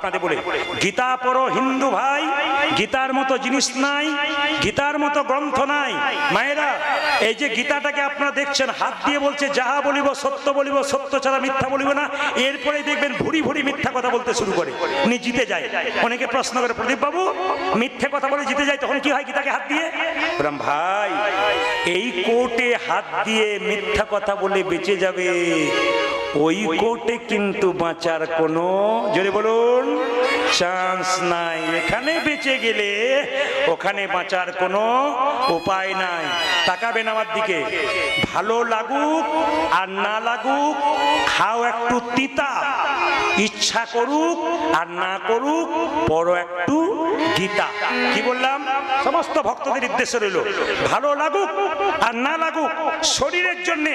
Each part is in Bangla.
আপনাদের বলে, গীতা পড়ো হিন্দু ভাই, গীতার মতো জিনিস নাই, গীতার মতো গ্রন্থ নাই। মায়েরা, এই যে গীতাটাকে আপনারা দেখছেন, হাত দিয়ে বলছে যাহা বলিব সত্য বলিব, সত্য ছাড়া মিথ্যা বলিব না। এরপরে দেখবেন ভুরি ভুরি মিথ্যা কথা বলতে শুরু করে, উনি জিতে যায়। অনেকে প্রশ্ন করে, প্রদীপ বাবু মিথ্যে কথা বলে জিতে যায়, তখন কি হয় গীতাকে হাত দিয়ে? বললাম ভাই, এই কোর্টে হাত দিয়ে মিথ্যা কথা বলে বেঁচে যাবে, ওই কোর্টে কিন্তু বাঁচার কোনো, জোরে বলুন, চান্স নাই। এখানে বেঁচে গেলে ওখানে বাঁচার কোনো উপায় নাই। তাকাবেন আমার দিকে, ভালো লাগুক আর না লাগুক, খাও একটু তিতা, ইচ্ছা করুক আর না করুক, পড়ো একটু গীতা। কি বললাম? সমস্ত ভক্তদের উদ্দেশ্য রইল, ভালো লাগুক আর না লাগুক, শরীরের জন্য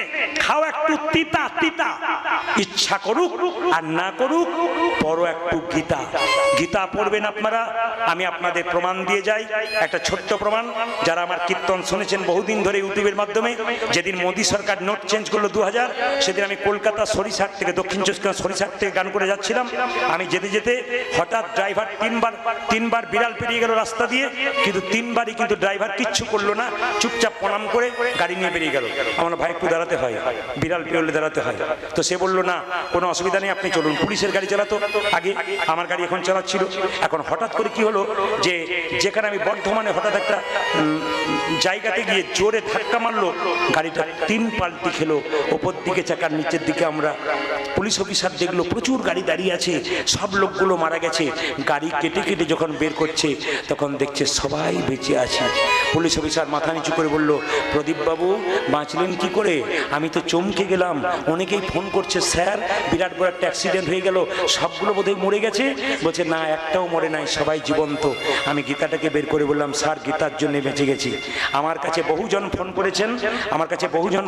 খাও একটু তিতা তিতা, ইচ্ছা করুক আর না করুক, পড়ো একটু গীতা। গীতা পড়বেন আপনারা, আমি আপনাদের প্রমাণ দিয়ে যাই। একটা ছোট্ট প্রমাণ, যারা আমার কীর্তন শুনেছেন বহুদিন ধরে ইউটিউবের মাধ্যমে, যেদিন মোদী সরকার নোট চেঞ্জ করলো 2000, সেদিন আমি কলকাতা সরিষাট থেকে, দক্ষিণ চব্বিশ পরগনা সরিষাট থেকে গান করে যাচ্ছিলাম। আমি যেতে যেতে হঠাৎ ড্রাইভার তিনবার বিড়াল পেরিয়ে গেল রাস্তা দিয়ে, কিন্তু তিনবারই কিন্তু ড্রাইভার কিচ্ছু করলো না, চুপচাপ প্রণাম করে গাড়ি নিয়ে বেরিয়ে গেল। আমার ভাই একটু দাঁড়াতে হয়, বিড়াল পেরোলে দাঁড়াতে হয়। তো সে বললো না কোনো অসুবিধা নেই, আপনি চলুন। পুলিশের গাড়ি চালাতো আগে, আমার গাড়ি এখন চালাচ্ছিল। এখন হঠাৎ করে কি হলো, যে যেখানে আমি বর্ধমানে হঠাৎ একটা জায়গাতে গিয়ে জোরে ধাক্কা মারলো, গাড়িটা 3 পাল্টি খেলো, ওপর দিকে চাকার নিচের দিকে। আমরা পুলিশ অফিসার দেখলো প্রচুর গাড়ি দাঁড়িয়ে আছে, সব লোকগুলো মারা গেছে। গাড়ি কেটে কেটে যখন বের করছে, তখন দেখছে সবাই বেঁচে আছে। পুলিশ অফিসার মাথা নিচু করে বলল, প্রদীপ বাবু বাঁচলেন কি করে? আমি তো চমকে গেলাম, অনেকেই ফোন করছে, স্যার বিরাট বড় একটা অ্যাক্সিডেন্ট হয়ে গেল, সবগুলো বোধহয় মরে গেছে। বলছে না, একটাও মরে নাই, সবাই জীবন্ত। আমি গীতাটাকে বের করে বললাম, স্যার গীতার জন্য বেঁচে গেছি। আমার কাছে বহুজন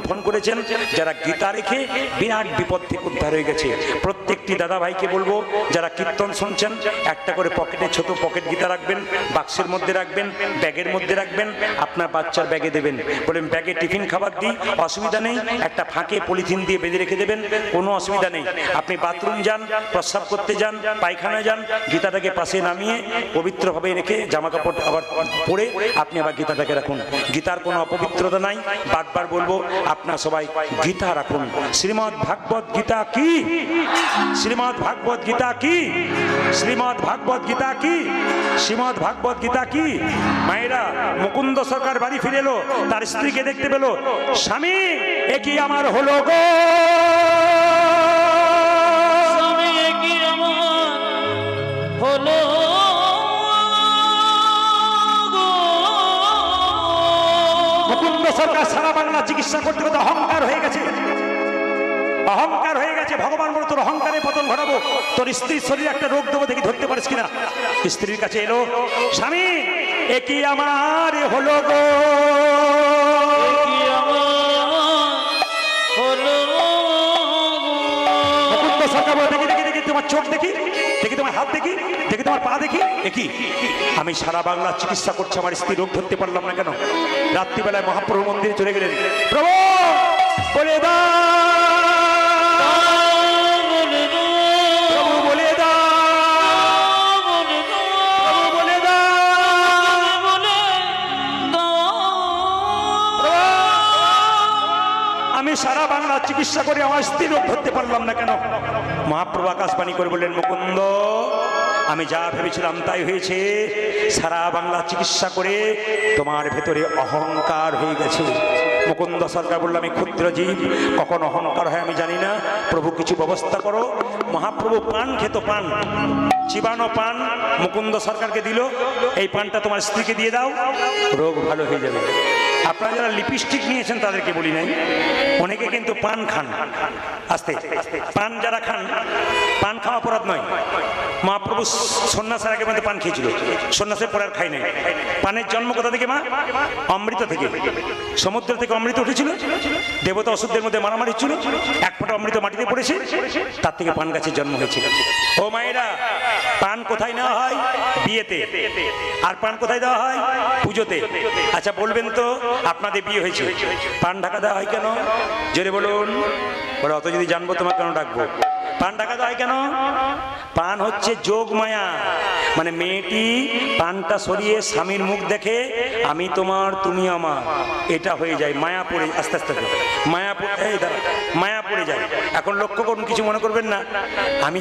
ফোন করেছেন, যারা গীতা রেখে বিরাট বিপদ থেকে উদ্ধার হয়ে গেছে। প্রত্যেকটি দাদা ভাইকে বলবো, যারা কীর্তন শুনছেন, একটা করে পকেটে, ছোট পকেট গীতা রাখবেন, বাক্সের মধ্যে রাখবেন, ব্যাগের মধ্যে রাখবেন, আপনার বাচ্চার ব্যাগে দেবেন। বলেন ব্যাগে টিফিন খাবার দিই, অসুবিধা নেই, একটা ফাঁকে পলিথিন দিয়ে বেঁধে রেখে দেবেন, কোনো অসুবিধা নেই। আপনি বাথরুম যান, প্রস্রাব করতে যান, পায়খানায় যান, গীতাটাকে পাশে নামিয়ে পবিত্রভাবে রেখে জামা কাপড় আবার পরে আপনি আবার গীতাটাকে রাখুন। গীতার কোনো অপবিত্রতা নাই। বারবার বলবো, আপনার সবাই গীতা রাখুন। শ্রীমদ্ ভাগবত গীতা কি? শ্রীমদ্ ভাগবত গীতা কি? শ্রীমদ্ ভাগবত গীতা কি? শ্রীমদ্ ভাগবত গীতা কি? মায়েরা, মুকুন্দ সরকার বাড়ি ফিরে এলো, তার স্ত্রীকে দেখতে পেল। স্বামী, এ কি আমার হলো গো? স্বামী, এ কি আমার হলো? মুকুন্দ সরকার সারা বাংলা চিকিৎসা করতে করতে অহংকার হয়ে গেছে, অহংকার হয়ে গেছে। ভগবান বলে, তোর অহংকারে পতন ঘটাবো, তোর স্ত্রীর শরীরে একটা রোগ দেবো, দেখি ধরতে পারিস কিনা। স্ত্রীর কাছে এলো, স্বামী এ কি আমার হলো গো? মুকুন্দ সরকার বলে, দেখি দেখি দেখি তোমার চোখ দেখি, দেখি তোমার হাত দেখি, দেখি তোমার পা দেখি। একই, আমি সারা বাংলা চিকিৎসা করছি, আমার স্ত্রী রোগ ধরতে পারলাম না কেন? রাত্রিবেলায় মহাপ্রভু মন্দিরে চলে গেলেন। প্রভু বলে দাও, আমি সারা বাংলা চিকিৎসা করে আমার স্ত্রী রোগ ধরতে পারলাম না কেন? মহাপ্রভু আকাশবাণী করে বললেন, মুকুন্দ, আমি যা ভেবেছিলাম তাই হয়েছে। সারা বাংলা চিকিৎসা করে তোমার ভেতরে অহংকার হয়ে গেছে। মুকুন্দ সরকার বলল, আমি ক্ষুদ্র জীব, কখন অহংকার হয় আমি জানি না, প্রভু কিছু ব্যবস্থা করো। মহাপ্রভু পান খেত, পান চিবানো পান মুকুন্দ সরকারকে দিল, এই পানটা তোমার স্ত্রীকে দিয়ে দাও, রোগ ভালো হয়ে যাবে। আপনারা যারা লিপস্টিক নিয়েছেন তাদেরকে বলি নাই, অনেকে কিন্তু পান খান। আস্তে পান যারা খান, পান খাওয়া অপরাধ নয়। মহাপ্রভু সন্ন্যাসের আগে মধ্যে পান খেয়েছিল, সন্ন্যাসের পরে আর খাই নাই। পানের জন্ম কোথা থেকে মা? অমৃত থেকে। সমুদ্র থেকে অমৃত উঠেছিল, দেবতা অসুরদের মধ্যে মারামারি ছিল, এক ফোঁটা অমৃত মাটিতে পড়েছে, তার থেকে পান গাছের জন্ম হয়েছিল। ও মায়েরা, পান কোথায় নেওয়া হয়? বিয়েতে। আর পান কোথায় দেওয়া হয়? পুজোতে। আচ্ছা বলবেন তো, আপনাদের বিয়ে হয়েছে, পান ঢাকা দেওয়া হয় কেন? জোরে বলুন। বলে, অত যদি জানবো তোমার কেন ডাকবো? পান ঢাকাতে হয় কেন? পান হচ্ছে যোগ মায়া, মানে মেয়েটি পানটা সরিয়ে স্বামীর মুখ দেখে আমি তোমার তুমি আমার, এটা হয়ে যায়, মায়া পড়ে আস্তে আস্তে মায়া পড়ে যায়। এখন লক্ষ্য করুন, কিছু মনে করবেন না, আমি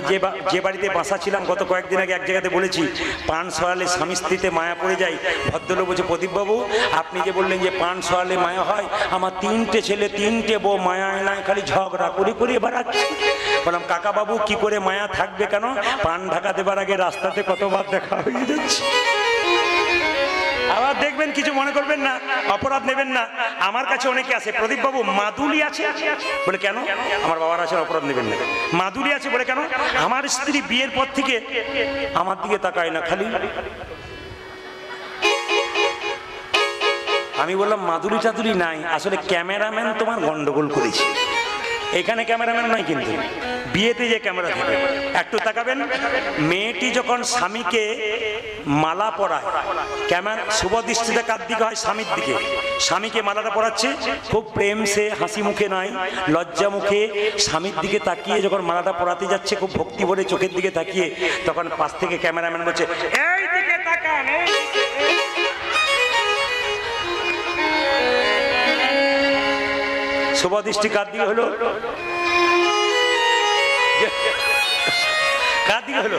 যে বাড়িতে বাসা ছিলাম গত কয়েকদিন আগে এক জায়গাতে বলেছি পান সরালে স্বামী স্ত্রীতে মায়া পড়ে যায়। ভদ্রলোক বলছে প্রদীপবাবু আপনি যে বললেন যে পান সরালে মায়া হয়, আমার 3টে ছেলে 3টে বউ মায়ায় নাই, খালি ঝগড়া করে করে বেড়াচ্ছে। বললাম কাকা বাবু কি করে মায়া থাকবে, কেন পান ঢাকা দেবার আগে রাস্তাতে কতবার দেখা হয়ে যাচ্ছে। আবার দেখবেন, কিছু মনে করবেন না, অপরাধ নেবেন না, আমার কাছে অনেকে আছে প্রদীপ বাবু মাদুলি আছে বলে, কেন? আমার বাবার আছে, অপরাধ নেবেন না। মাদুলি আছে বলে কেন? আমার স্ত্রী বিয়ের পর থেকে আমার দিকে তাকায় না, খালি। আমি বললাম মাদুলি টাদুলি নাই, আসলে ক্যামেরাম্যান তোমার গন্ডগোল করেছে। এখানে ক্যামেরাম্যান নাই, কিন্তু বিয়েতে যে ক্যামেরা থাকে। একটু তাকাবেন, মেয়েটি যখন স্বামীকে মালা পরায়, ক্যামেরা শুভ দৃষ্টিতে কার দিকে হয়? স্বামীর দিকে। স্বামীকে মালাটা পরাচ্ছে, খুব প্রেম সে, হাসি মুখে নাই, লজ্জা মুখে স্বামীর দিকে তাকিয়ে যখন মালাটা পরাতে যাচ্ছে, খুব ভক্তি ভরে চোখের দিকে তাকিয়ে, তখন পাশ থেকে ক্যামেরাম্যান বলছে এই দিকে তাকান। শুভ দৃষ্টি কার দিকে হলো? কার দিকে হলো?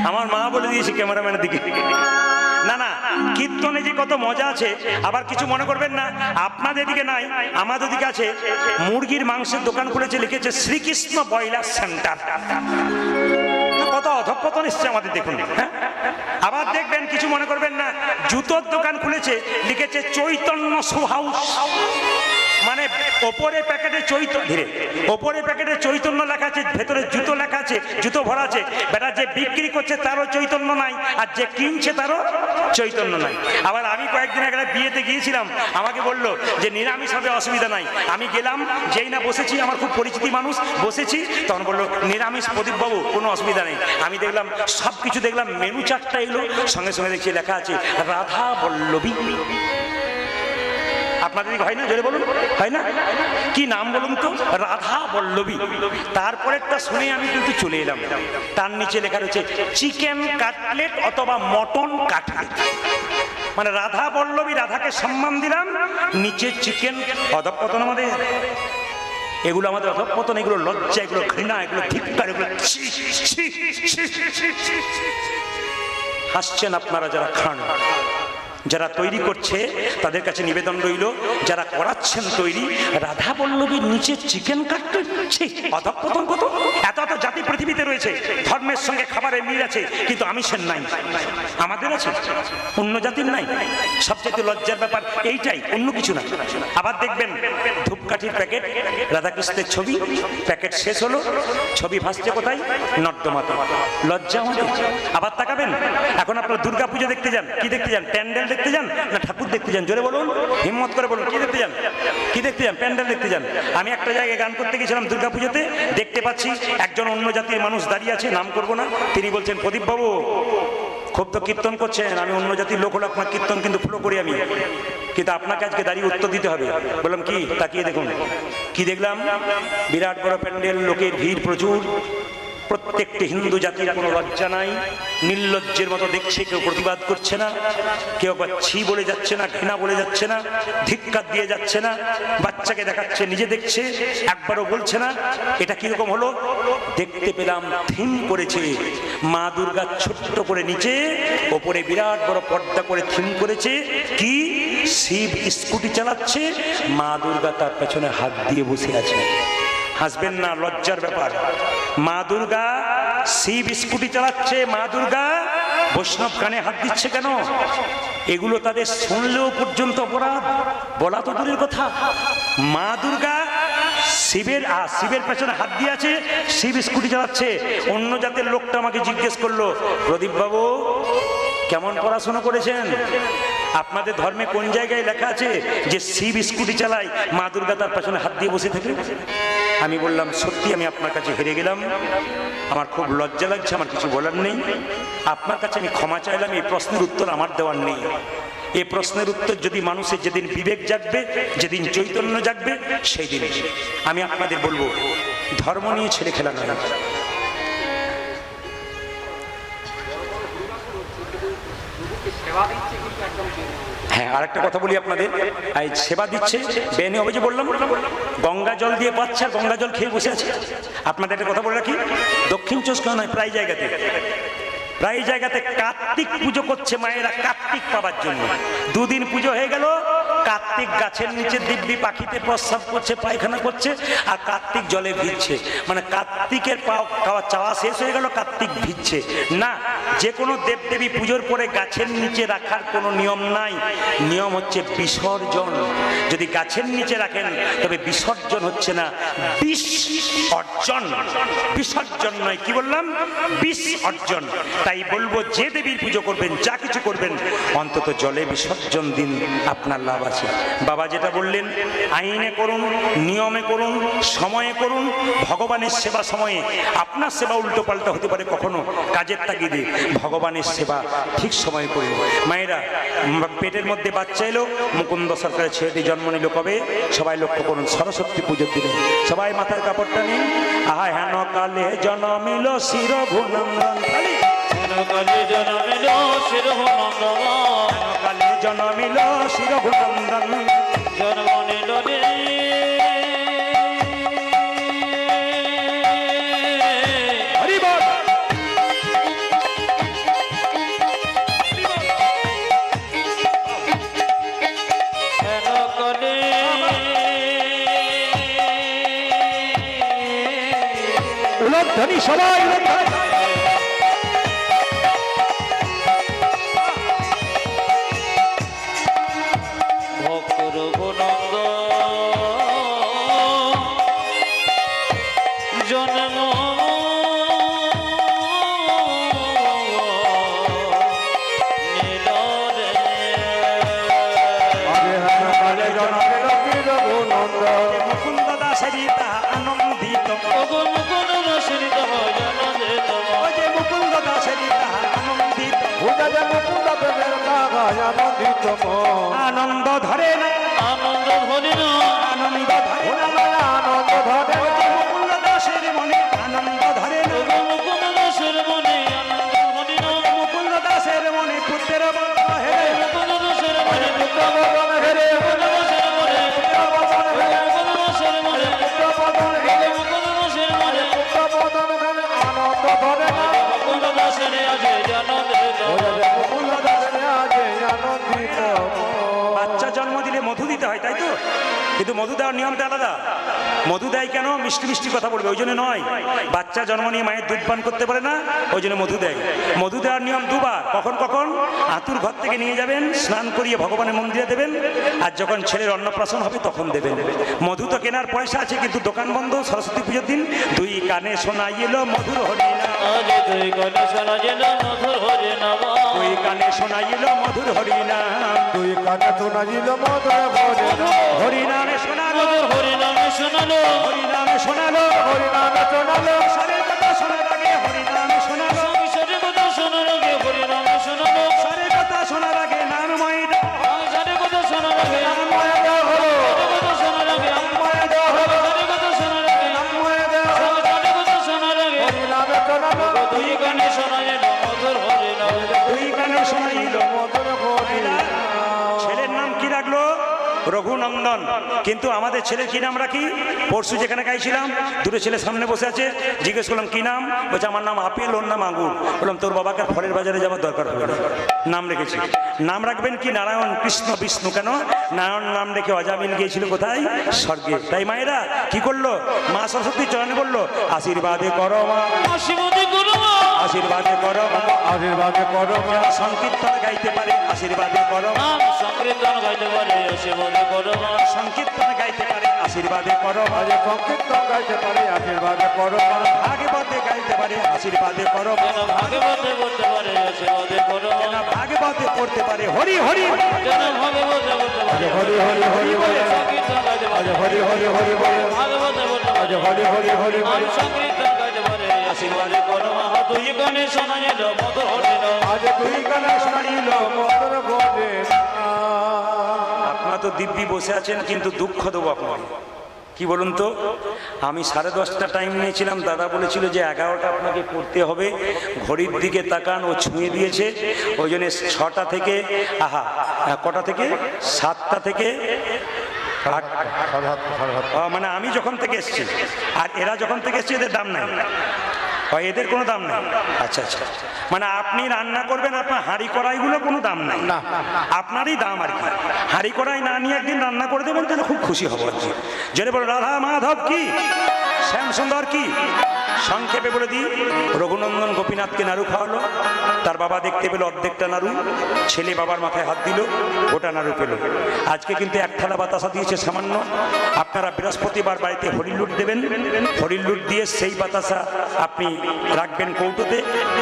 আমার মা বলে দিয়েছে ক্যামেরাম্যানের দিকে। না না, কীর্তনে যে কত মজা আছে। আবার কিছু মনে করবেন না, আপনাদের দিকে নাই, আমাদের দিকে আছে। মুরগির মাংসের দোকান খুলেছে, লিখেছে শ্রীকৃষ্ণ ব্রয়লার সেন্টার। কত অধঃপতন এসছে আমাদের, দেখুন। হ্যাঁ, আবার দেখবেন, কিছু মনে করবেন না, জুতোর দোকান খুলেছে, লিখেছে চৈতন্য শু হাউস। মানে ওপরে প্যাকেটে ওপরে প্যাকেটে চৈতন্য লেখা আছে, ভেতরে জুতো লেখা আছে, জুতো ভরা আছে। বেটা যে বিক্রি করছে তারও চৈতন্য নাই, আর যে কিনছে তারও চৈতন্য নাই। আবার আমি কয়েকদিন আগে বিয়েতে গিয়েছিলাম, আমাকে বললো যে নিরামিষ হবে, অসুবিধা নাই। আমি গেলাম, যেই না বসেছি, আমার খুব পরিচিতি মানুষ, বসেছি, তখন বললো নিরামিষ প্রদীপবাবু, কোনো অসুবিধা নেই। আমি দেখলাম সব কিছু দেখলাম, মেনু চার্টটা এলো, সঙ্গে সঙ্গে দেখছি লেখা আছে রাধা বল্লভী। আপনাদের হয় না? জোরে বলুন, হয় না? কি নাম বলুন তো? রাধা বল্লভী। তারপরেরটা শুনে আমি কিন্তু চলে এলাম, তার নিচে লেখা রয়েছে চিকেন কাটলেট অথবা মটন কাটলেট। মানে রাধা বল্লভী, রাধাকে সম্মান দিলাম, নিচে চিকেন। অধঃপতন আমাদের, এগুলো আমাদের অধঃপতন, এগুলো লজ্জা, এগুলো ঘৃণা, এগুলো ধিক্কার, এগুলো হাসছেন আপনারা যারা খান। যারা তৈরি করছে তাদের কাছে নিবেদন রইল, যারা করাচ্ছেন তৈরি, রাধা বল্লভীর নিচে চিকেন কাটলেট। অধঃপতন কত! এত এত জাতি পৃথিবীতে রয়েছে, ধর্মের সঙ্গে খাবারের মিল আছে, কিন্তু আমিষের নাই। আমাদের আছে, অন্য জাতির নাই। সবচেয়ে লজ্জার ব্যাপার এইটাই, অন্য কিছু না। আবার দেখবেন ধূপকাঠির প্যাকেট, রাধাকৃষ্ণের ছবি, প্যাকেট শেষ হলো, ছবি ভাসছে কোথায়? নর্দমাতে। লজ্জা আমাদের। আবার তাকাবেন, এখন আপনারা দুর্গা পুজো দেখতে যান, কি দেখতে যান? প্যান্ডেল দেখতে যান না ঠাকুর দেখতে যান? জোরে বলুন, হিম্মত করে বলুন, কি দেখতে যান? কি দেখতে যান? প্যান্ডেল দেখতে যান। আমি একটা জায়গায় গান করতে গেছিলাম দুর্গা পুজোতে, দেখতে পাচ্ছি একজন অন্য জাতির মানুষ দাঁড়িয়ে আছে, নাম করবো না। তিনি বলছেন প্রদীপ বাবু খুব তো কীর্তন করছেন, আমি অন্য জাতির লোক হলো, আপনার কীর্তন কিন্তু ফলো করি আমি, কিন্তু আপনাকে আজকে দাঁড়িয়ে উত্তর দিতে হবে। বললাম কি? তাকিয়ে দেখুন। কি দেখলাম? বিরাট বড় প্যান্ডেল, লোকের ভিড় প্রচুর, প্রত্যেকটি হিন্দু জাতির কোনো লজ্জা নাই, নির্লজ্জের মতো দেখছে, কেউ প্রতিবাদ করছে না, কেউ ছি বলে যাচ্ছে না, ঘৃণা বলে যাচ্ছে না, ধিক্কার দিয়ে যাচ্ছে না, বাচ্চাকে দেখাচ্ছে, নিজে দেখছে, একবারও বলছে না। এটা কিরকম হলো? দেখতে পেলাম থিম করেছে মা দুর্গা, ছোট্ট করে নিচে, ওপরে বিরাট বড় পর্দা করে থিম করেছে কি? শিব স্কুটি চালাচ্ছে, মা দুর্গা তার পেছনে হাত দিয়ে বসে আছে। হাসবেন না, লজ্জার ব্যাপার। মা দুর্গা শিব স্কুটি চালাচ্ছে, মা দুর্গা বৈষ্ণব কানে হাত দিচ্ছে কেন? এগুলো তাদের শুনলেও পর্যন্ত অপরাধ, বলা তো দূরের কথা। মা দুর্গা শিবের পেছনে হাত দিয়ে আছে, শিব স্কুটি চালাচ্ছে। অন্য জাতের লোকটা আমাকে জিজ্ঞেস করলো, প্রদীপ বাবু কেমন পড়াশোনা করেছেন? আপনাদের ধর্মে কোন জায়গায় লেখা আছে যে শিব স্কুটি চালায়, মা দুর্গা তার পেছনে হাত দিয়ে বসে থাকে? আমি বললাম সত্যি আমি আপনার কাছে হেরে গেলাম, আমার খুব লজ্জা লাগছে, আমার কিছু বলার নেই, আপনার কাছে আমি ক্ষমা চাইলাম, এই প্রশ্নের উত্তর আমার দেওয়ার নেই। এই প্রশ্নের উত্তর যদি মানুষের যেদিন বিবেক জাগবে, যেদিন চৈতন্য জাগবে, সেই দিন। আমি আপনাদের বলবো, ধর্ম নিয়ে ছেলে খেলা নয়। হ্যাঁ, আরেকটা কথা বলি আপনাদের, এই সেবা দিচ্ছে বেনি হবে যে বললাম, গঙ্গা জল দিয়ে পাচ্ছে আর গঙ্গা জল খেয়ে বসে আছে। আপনাদের একটা কথা বলে রাখি, দক্ষিণ চব্বিশ পরগনা নয়, প্রায় জায়গাতে কার্তিক পুজো করছে মায়েরা কার্তিক পাবার জন্য। দুদিন পুজো হয়ে গেল, কার্তিক গাছের নিচে দিব্যি পাখিতে প্রস্রাব করছে, পায়খানা করছে, আর কার্তিক জলে ভিজছে। মানে কার্তিকের চাওয়া শেষ হয়ে গেল, কার্তিক ভিজছে না। যে কোনো দেবদেবী পুজোর পরে গাছের নিচে রাখার কোনো নিয়ম নাই। নিয়ম হচ্ছে বিসর্জন। যদি গাছের নিচে রাখেন তবে বিসর্জন হচ্ছে না, বিষ অর্জন। বিসর্জন নয়, কি বললাম? বিষ অর্জন। তাই বলবো, যে দেবীর পুজো করবেন, যা কিছু করবেন, অন্তত জলে বিসর্জন দিন, আপনার লাভ আছে। বাবা যেটা বললেন, আইনে করুন, নিয়মে করুন, সময়ে করুন। ভগবানের সেবা সময়ে, আপনার সেবা উল্টো পাল্টা হতে পারে কখনো কাজের তাগিদে, ভগবানের সেবা ঠিক সময়ে করুন। মায়েরা, পেটের মধ্যে বাচ্চা এলো, মুকুন্দ সরকারের ছেলেটি জন্ম নিল কবে? সবাই লক্ষ্য করুন, সরস্বতী পুজোর দিনে। সবাই মাথার কাপড়টা নিন। আহা হেন কালে জন্মিল শিরভুনন্দন, কালে জন্মিল শিরভুনন্দন, কালে জন্মিল শিরভুনন্দন, জন্ম নিল রে হরি বল। হেন কালে উলধ্বনি, সবাই উলধ্বনি। মুকুন্দ দাসেরি তাহা আনন্দিত, মুকুন্দ দাসেরি তাহা আনন্দিত, আনন্দ ধরে না, আনন্দ ধরে না, আনন্দ ধরে না, আনন্দ ধরে, মুকুন্দ দাসের মনে আনন্দ ধরে না, মুকুন্দ দাসের মনে আনন্দ ধরে না, মুকুন্দ দাসের মনে পুত্রের বন্ধ হেরে, মুকুন্দ দাসের মনে পুত্র বদন হেরে, মুকুন্দ দাসের মনে পুত্র বদন হেরে, মুকুন্দ দাসের মনে পুত্র বদন হেরে, মুকুন্দ দাসের মনে পুত্র বদন হেরে, আনন্দ ধরে না, মুকুন্দ দাসের আজে আনন্দিত, মুকুন্দ দাসের আজে আনন্দিত। বাচ্চা জন্ম দিলে মধু দিতে হয়, তাই তো? কিন্তু মধু দেওয়ার নিয়মটা আলাদা। মধু দেয় কেন? মিষ্টি মিষ্টি কথা বলবে, ওই জন্য নয়। বাচ্চা জন্ম নিয়ে মায়ের দুধ পান করতে পারে না, ওই জন্য মধু দেয়। মধু দেওয়ার নিয়ম দুবার। কখন কখন? আতুর ঘর থেকে নিয়ে যাবেন, স্নান করিয়ে ভগবানের মন্দিরে দেবেন, আর যখন ছেলের অন্নপ্রাশন হবে তখন দেবেন। মধু তো কেনার পয়সা আছে, কিন্তু দোকান বন্ধ সরস্বতী পুজোর দিন। দুই কানে শোনা এলো মধুর হরিনাম, দুই কানে শোনা এলো মধুর হরিনাম, দুই কানে শোনা এলো মধুর হরিনাম, তুই কানে শোনাইল মধুর ভজন, হরিনামে শোনালো, হরিনামে শোনালো, হরিনামে শোনালো, হরিনামে শোনালো, সারের কথা শোনার আগে হরিনামে শোনালো, সংসারের কথা শোনার আগে হরিনামে শোনালো, সারের কথা শোনার আগে নামময় দাও, সংসারের কথা শোনার আগে নামময় দাও হলো, কথা শোনার আগে নামময় দাও হলো, সংসারের কথা শোনার আগে নামময় দাও, সংসারের কথা শোনার আগে হরিনামে শোনালো, দুই কানে শোনা এলো মধুর হরিনাম, দুই কানে শোনাইল। মধুর হরিনাম। ছেলের নাম কি রাখলো? রঘুনন্দন। কিন্তু আমাদের ছেলের কি নাম রাখি? পরশু যেখানে গাইছিলাম, দুটো ছেলে সামনে বসে আছে, জিজ্ঞেস করলাম কি নাম? বলছে আমার নাম আপেল, ওর নাম আঙুর। বললাম তোর বাবাকে ফলের বাজারে যাওয়ার দরকার হবে না, নাম রেখেছি। নাম রাখবেন কি? নারায়ণ, কৃষ্ণ, বিষ্ণু। কেন? নারায়ণ নাম রেখে অজামিল গিয়েছিল কোথায়? স্বর্গে। তাই মায়েরা কি করলো? মা সরস্বতী চরণে বললো, আশীর্বাদে করো মা, আশীর্বাদে করো মা, আশীর্বাদে করো মা, আশীর্বাদে করো মা, সংকীর্তন গাইতে পারে, আশীর্বাদে করো মা, নাম সংকীর্তন গাইতে পারে, আশীর্বাদে করো মা, সংকীর্তন গাইতে পারে, আশীর্বাদে করো মা, আজ সংকীর্তন গাইতে পারে, আশীর্বাদে করো মা, ভাগবতে গাইতে পারে, আশীর্বাদে করো মা, যেন ভাগবতে করতে পারে, আশীর্বাদে করো মা, ভাগবতে পড়তে পারে, হরি হরি, যেন ভাগবতে করতে পারে, হরি হরি হরি বলে, সংকীর্তন গাইতে পারে, হরি হরি হরি বলে, ভাগবতে করতে পারে, হরি হরি হরি নাম বলে, সংকীর্তন গাইতে পারে, আশীর্বাদে করো মা, দুই কানে শোনা এলো মধুর হরিনাম, আজ তুই কানে শোনাইল মধুর ভজন। তো দিব্যি বসে আছেন, কিন্তু দুঃখ দেবো আপনাকে। কি বলুন তো, আমি 10:30টা টাইম নিয়েছিলাম, দাদা বলেছিল যে 11টা আপনাকে করতে হবে। ঘড়ির দিকে তাকান, ও ছুঁয়ে দিয়েছে। ওই জন্য 6টা থেকে কটা থেকে 7টা থেকে 8টা, মানে আমি যখন থেকে এসছি আর এরা যখন থেকে এসছে এদের দাম নাই, এদের কোনো দাম নাই। আচ্ছা আচ্ছা, মানে আপনি রান্না করবেন, আপনার হাঁড়ি কড়াইগুলো কোনো দাম নাই, আপনারই দাম আর কি। হাঁড়ি কড়াই না নিয়ে একদিন রান্না করে দেবেন, তাহলে খুব খুশি হব আর কি। যদি বলো রাধা মাধব কি, শ্যাম সুন্দর কি, সংক্ষেপে বলে দিই, রঘুনন্দন গোপীনাথকে নাড়ু খাওয়ালো, তার বাবা দেখতে পেল অর্ধেকটা নাড়ু, ছেলে বাবার মাথায় হাত দিল, গোটা নাড়ু পেল। আজকে কিন্তু এক থালা বাতাসা দিয়েছে সামান্য। আপনারা বৃহস্পতিবার বাড়িতে হরির লুট দেবেন, হরির লুট দিয়ে সেই বাতাসা আপনি রাখবেন কৌটোতে,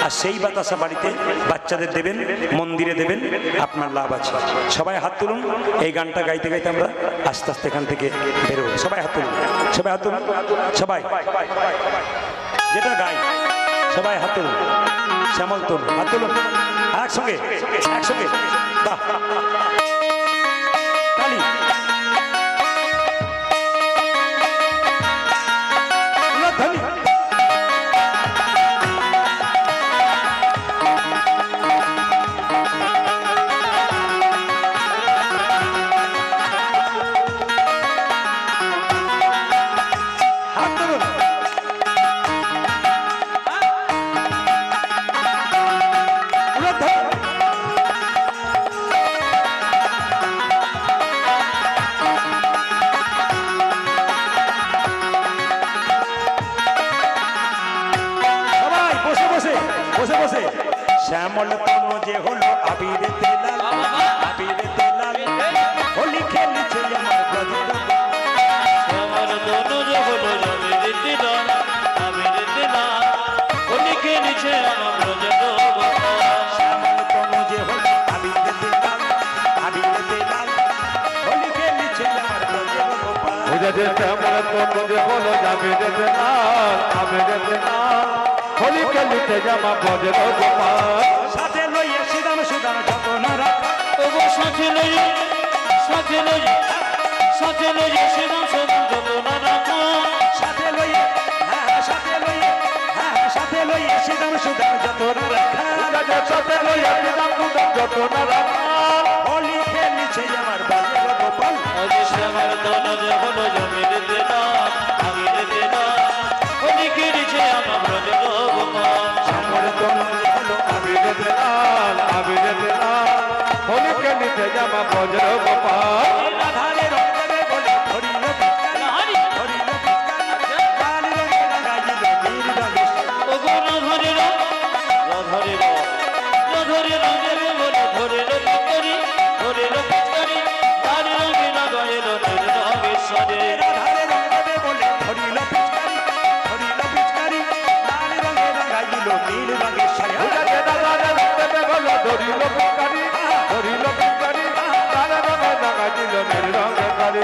আর সেই বাতাসা বাড়িতে বাচ্চাদের দেবেন, মন্দিরে দেবেন, আপনার লাভ আছে। সবাই হাত তুলুন, এই গানটা গাইতে গাইতে আমরা আস্তে আস্তে এখান থেকে বেরোবো। সবাই হাত তুলুন, সবাই হাত তুলুন, সবাই যেটা গাই সবাই হাত তুলুন, শ্যামল তুলুন, হাত তুলুন একসঙ্গে একসঙ্গে, বাহ তালি। শ্যামল তনু যে হলো আবিরেতে লাল, আবিরেতে লাল, হোলি খেলেছে আমার ব্রজের শ্যামল তনু যে হলো আবিরেতে লাল, আবিরেতে লাল, হোলি খেলেছে আমার ব্রজের শ্যামল তনু যে হলো আবিরেতে লাল, আবিরেতে লাল, হোলি খেলেছে আমার ব্রজের গোপাল। বুঝেছে শ্যামল তনু যে হলো আবিরেতে লাল, আবিরেতে লাল, হোলি খেলিতে জামা ব্রজের গোপাল। সাথে লইয়া শ্রীরাম সুদাম যত না রাখা, ওগো সাথে লইয়া, সাথে লইয়া, সাথে লইয়া শ্রীরাম সুদাম যত না রাখা, সাথে লইয়া, সাথে লইয়া, সাথে লইয়া শ্রীরাম সুদাম যত না রাখা, সাথে লইয়া শ্রীরাম সুদাম যত না রাখা, হোলি খেলিছে আমার ব্রজের গোপাল। ওগো শ্যামল তনু যে হলো আবিরেতে লাল, আবিরেতে লাল, হোলি খেলেছে আমার ব্রজের গোপাল। শ্যামল তনু যে হলো আবিরেতে লাল, আবিরেতে লাল, হোলি খেলিতে জামা ব্রজের গোপাল। রাধারে রং দেবে বলে ধরিল পিচকারি, ধরিল পিচকারি, লাল রঙে রাঙাইল নীল রঙে। ওগো রাধারে রং, রাধারে রং, রাধারে রং দেবে বলে ধরিল পিচকারি, ধরিল পিচকারি, লাল রঙে লাগাইল নীল রঙের সাজে। রাধারে রং দেবে বলে ধরিল পিচকারি, ধরিল পিচকারি, লাল রঙে রাঙাইল নীল রঙে সায়া। বুঝেছে দাদারে রক্তে বলো ধরিল পিচকারি, ধরিল পিচকারি, লাল রঙে রাঙাইল নীল রঙে কালি।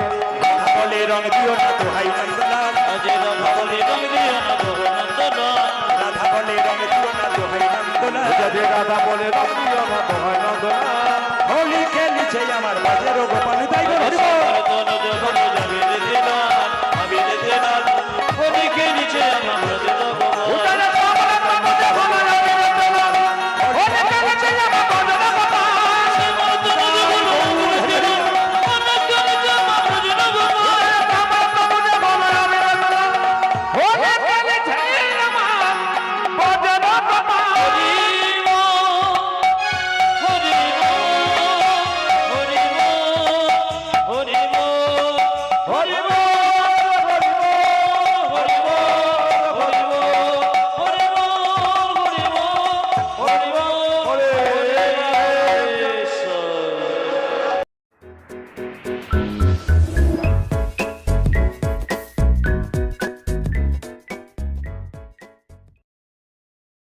বলে রং দিও না দোহাই নন্দলাল, আজে রাধা বলে রং দিও না গহনন্দলাল, রাধা বলে রং দিও না দোহাই নন্দলাল। বুঝেছে রাধা বলে রঙিও না দোহাই নন্দলাল,